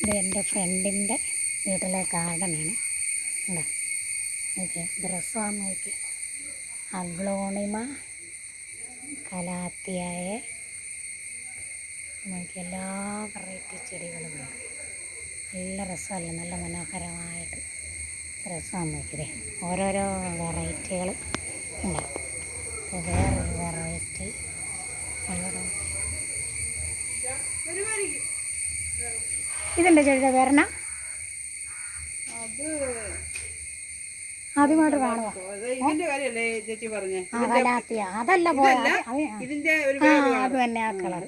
ഇത് എൻ്റെ ഫ്രണ്ടിൻ്റെ വീട്ടിലെ ഗാർഡനാണ്. ഉണ്ടോ നോക്കിയാൽ ഇത് രസമാണ്. നോക്കി അഗ്ലോണിമ കലാത്തിയായ നോക്കി എല്ലാ വെറൈറ്റി ചെടികളുമുണ്ട്. നല്ല രസമല്ല, നല്ല മനോഹരമായിട്ട് രസമാണ്. നോക്കിയതേ ഓരോരോ വെറൈറ്റികൾ ഉണ്ട്. വേറൊരു വെറൈറ്റി ഇതിൻ്റെ ചെടിയുടെ പേരണ ആദ്യമായിട്ട് കാണുക. കലാത്തിയ അതല്ല പോയ അത് തന്നെ ആ കളർ.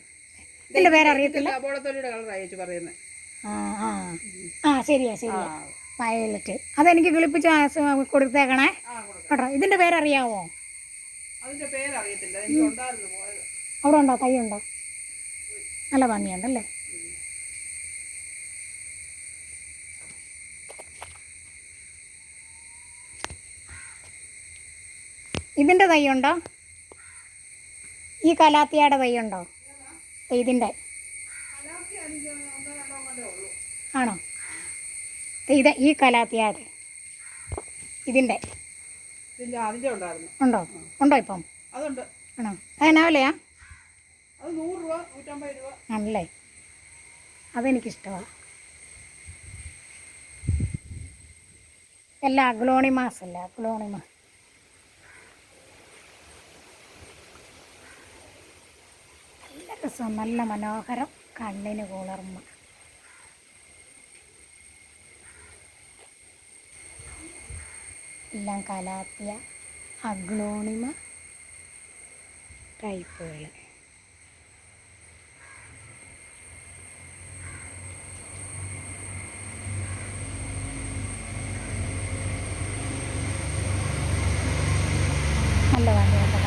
ഇതിൻ്റെ പേരറിയത്തില്ല. ശരിയാ വയലറ്റ്. അതെനിക്ക് കിളിപ്പിച്ച് കൊടുത്തേക്കണേ കേട്ടോ. ഇതിൻ്റെ പേരറിയാവോ? അവിടെ ഉണ്ടോ? തൈ ഉണ്ടോ? നല്ല ഭംഗിയുണ്ടല്ലേ. ഇതിൻ്റെ തൈ ഉണ്ടോ? ഈ കലാത്തിയയുടെ തൈ ഉണ്ടോ? ഇതിൻ്റെ ആണോ? ഇത് ഈ കലാത്തിയയുടെ ഇതിൻ്റെ ഉണ്ടോ? ഉണ്ടോ ഇപ്പം? ആണോ? അതെന്നാ വിലയാ? ആണല്ലേ. അതെനിക്കിഷ്ടമാണ്. എല്ലാം അഗ്ലോണിമാസ് അല്ലേ? അഗ്ലോണിമ നല്ല രസം, നല്ല മനോഹരം, കണ്ണിന് കുളിർമ. എല്ലാം കലാത്തിയ അഗ്ലോണിമ ടൈപ്പുകൾ. നല്ല ഭംഗിയുണ്ട്.